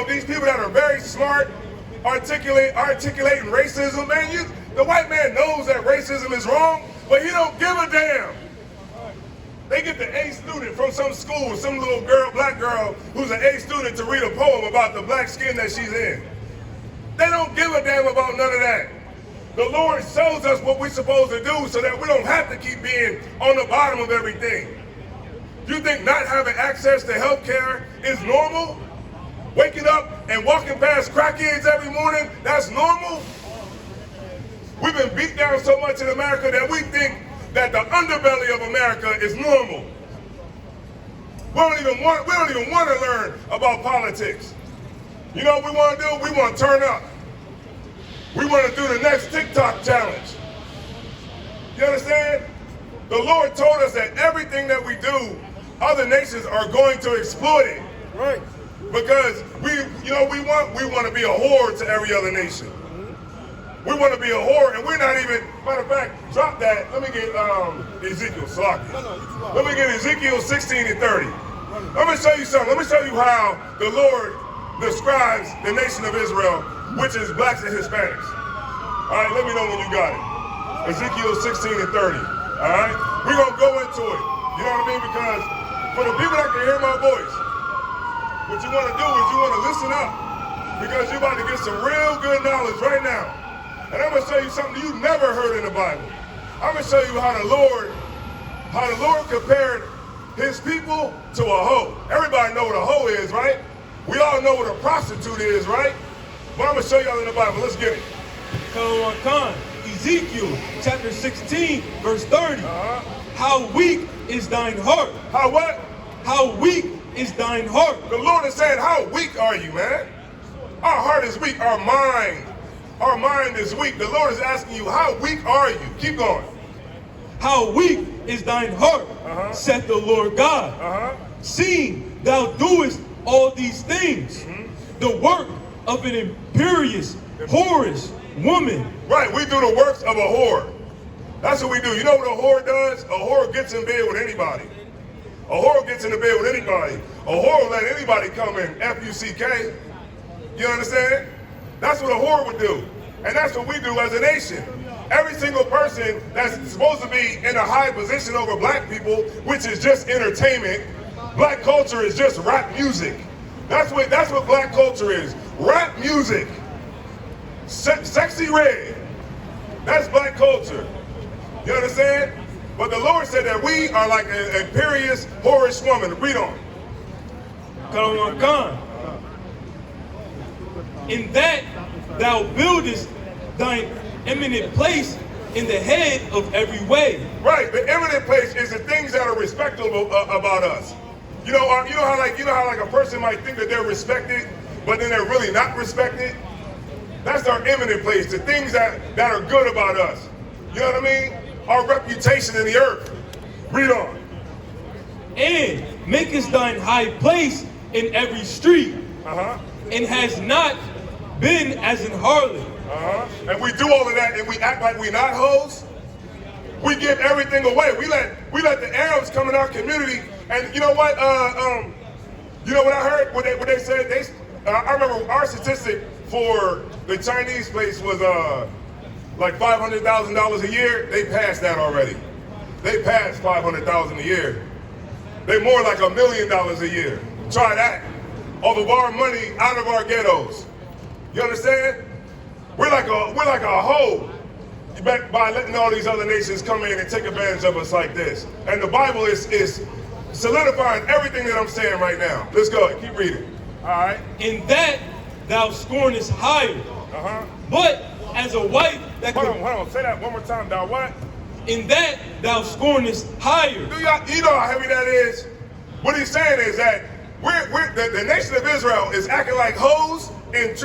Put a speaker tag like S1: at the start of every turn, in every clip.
S1: these people that are very smart, articulating racism, man, the white man knows that racism is wrong, but he don't give a damn. They get the A student from some school, some little girl, black girl, who's an A student to read a poem about the black skin that she's in. They don't give a damn about none of that. The Lord shows us what we're supposed to do so that we don't have to keep being on the bottom of everything. You think not having access to health care is normal? Waking up and walking past crackheads every morning, that's normal? We've been beat down so much in America that we think that the underbelly of America is normal. We don't even want to learn about politics. You know what we want to do? We want to turn up. We want to do the next TikTok challenge. You understand? The Lord told us that everything that we do, other nations are going to exploit it.
S2: Right.
S1: Because we want to be a whore to every other nation. We want to be a whore, and we're not even, matter of fact, drop that. Let me get Ezekiel, Salaki. Let me get Ezekiel 16 and 30. Let me show you something. Let me show you how the Lord describes the nation of Israel, which is blacks and Hispanics. All right, let me know when you got it. Ezekiel 16 and 30. All right? We're going to go into it. You know what I mean? Because for the people that can hear my voice, what you want to do is you want to listen up. Because you're about to get some real good knowledge right now. And I'm going to show you something you never heard in the Bible. I'm going to show you how the Lord compared his people to a hoe. Everybody know what a hoe is, right? We all know what a prostitute is, right? But I'm going to show y'all in the Bible. Let's get it.
S2: Khan, Ezekiel chapter 16, verse 30. How weak is thine heart?
S1: How what?
S2: How weak is thine heart?
S1: The Lord is saying, how weak are you, man? Our heart is weak. Our mind is weak. The Lord is asking you, how weak are you? Keep going.
S2: How weak is thine heart, saith the Lord God. Seeing thou doest all these things, the work of an imperious, whorish woman. Right, we do the works of a whore. That's what we do. You know what a whore does? A whore gets in bed with anybody. A whore gets in the bed with anybody. A whore will let anybody come in, F-U-C-K. You understand? That's what a whore would do. And that's what we do as a nation. Every single person that's supposed to be in a high position over black people, which is just entertainment, black culture is just rap music. That's what black culture is. Rap music. Sexy red. That's black culture. You understand? But the Lord said that we are like an imperious, whorish woman. Read on. Come. In that thou buildest thine eminent place in the head of every way.
S1: Right, the eminent place is the things that are respectable about us. You know how like a person might think that they're respected, but then they're really not respected. That's our eminent place, the things that are good about us. You know what I mean? Our reputation in the earth. Read on.
S2: And makest thine high place in every street, and has not been as an harlot.
S1: And we do all of that and we act like we're not hoes. We give everything away. We let the Arabs come in our community, and you know what? You know what I heard? What they said? I remember our statistic for the Chinese place was like $500,000 a year. They passed that already. They passed $500,000 a year. They more like $1 million a year. Try that. All of our money out of our ghettos. You understand? We're like a hoe by letting all these other nations come in and take advantage of us like this. And the Bible is solidifying everything that I'm saying right now. Let's go. Keep reading. All right.
S2: In that thou scornest higher. But as a wife that
S1: Hold on. Say that one more time. Thou what?
S2: In that thou scornest higher.
S1: You know how heavy that is? What he's saying is that the nation of Israel is acting like hoes, and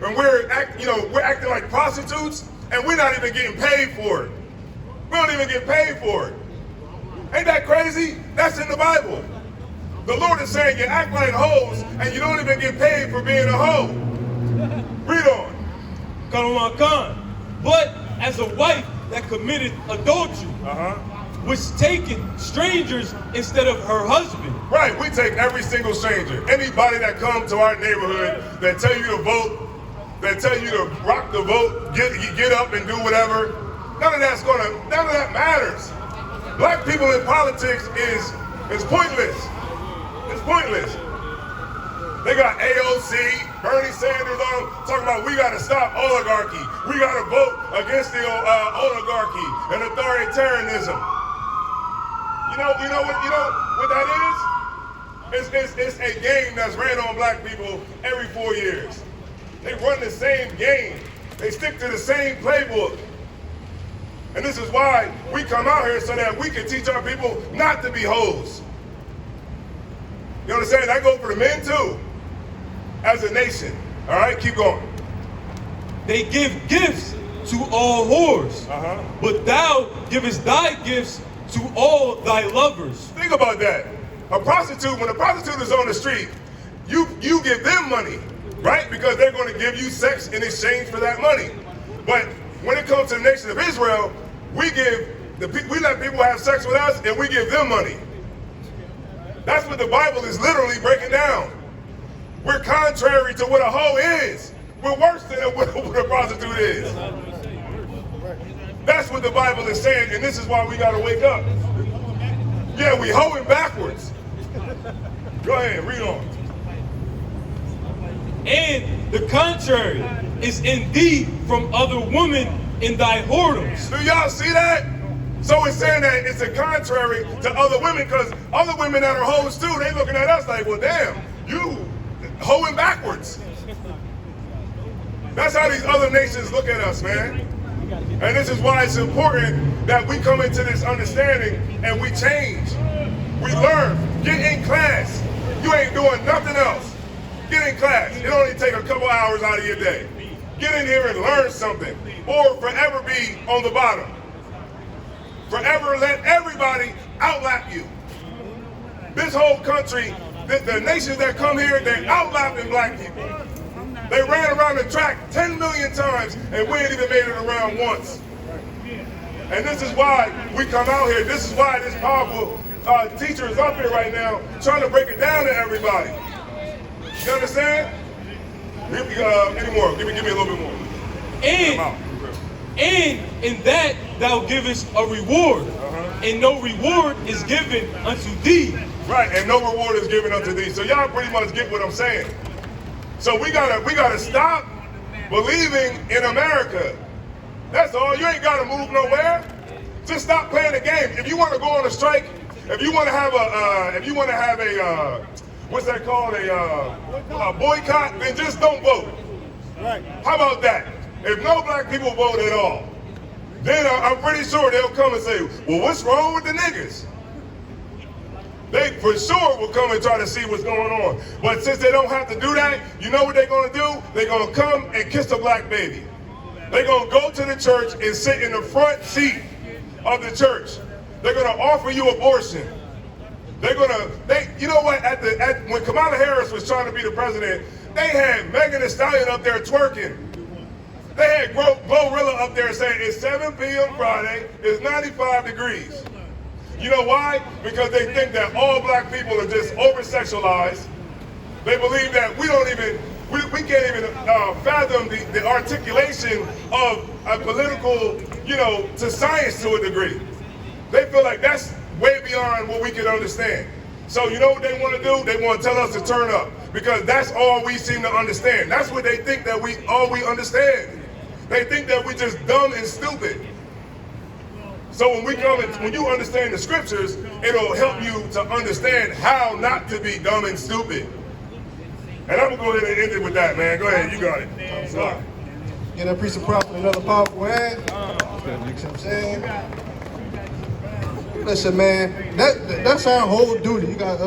S1: we're acting like prostitutes, and we're not even getting paid for it. We don't even get paid for it. Ain't that crazy? That's in the Bible. The Lord is saying you act like hoes, and you don't even get paid for being a hoe. Read on.
S2: But as a wife that committed adultery, which taketh strangers instead of her husband,
S1: Right, we take every single stranger. Anybody that comes to our neighborhood that tell you to vote, that tell you to rock the vote, get up and do whatever, none of that matters. Black people in politics is pointless. It's pointless. They got AOC, Bernie Sanders on talking about we got to stop oligarchy. We got to vote against the oligarchy and authoritarianism. You know what that is? It's a game that's ran on black people every 4 years. They run the same game. They stick to the same playbook. And this is why we come out here so that we can teach our people not to be hoes. You understand? That goes for the men too, as a nation. All right, keep going.
S2: They give gifts to all whores, but thou givest thy gifts to all thy lovers.
S1: Think about that. When a prostitute is on the street, you give them money, right? Because they're going to give you sex in exchange for that money. But when it comes to the nation of Israel, we let people have sex with us and we give them money. That's what the Bible is literally breaking down. We're contrary to what a hoe is. We're worse than what a prostitute is. That's what the Bible is saying, and this is why we got to wake up. Yeah, we hoeing backwards. Go ahead, read on.
S2: And the contrary is in thee from other women in thy whoredoms.
S1: Do y'all see that? So it's saying that it's a contrary to other women, because other women that are hoes too, they looking at us like, well, damn, you hoeing backwards. That's how these other nations look at us, man. And this is why it's important that we come into this understanding and we change. We learn. Get in class. You ain't doing nothing else. Get in class. It only take a couple hours out of your day. Get in here and learn something, or forever be on the bottom. Forever let everybody outlap you. This whole country, the nations that come here, they're outlapping black people. They ran around the track 10 million times and we ain't even made it around once. And this is why we come out here. This is why this powerful teacher is up here right now trying to break it down to everybody. You understand? Any more? Give me a little bit more.
S2: And in that thou givest a reward, and no reward is given unto thee.
S1: Right, and no reward is given unto thee. So y'all pretty much get what I'm saying. So we gotta stop believing in America. That's all. You ain't gotta move nowhere. Just stop playing the game. If you want to go on a strike, if you want to have a, what's that called, a boycott, then just don't vote. Right. How about that? If no black people vote at all, then I'm pretty sure they'll come and say, well, what's wrong with the niggas? They for sure will come and try to see what's going on. But since they don't have to do that, you know what they're going to do? They're going to come and kiss a black baby. They're going to go to the church and sit in the front seat of the church. They're going to offer you abortion. You know what? When Kamala Harris was trying to be the president, they had Megan Thee Stallion up there twerking. They had Glorilla up there saying it's 7 p.m. Friday, it's 95 degrees. You know why? Because they think that all black people are just over-sexualized. They believe that we can't even fathom the articulation of a political, to science to a degree. They feel like that's way beyond what we can understand. So you know what they want to do? They want to tell us to turn up, because that's all we seem to understand. That's what they think that all we understand. They think that we're just dumb and stupid. So when you understand the scriptures, it'll help you to understand how not to be dumb and stupid. And I'm gonna go ahead and end it with that, man. Go ahead, you got it. Sorry.
S3: Get that piece of property, another powerful ad. You know what I'm saying? Listen, man, that's our whole duty. You got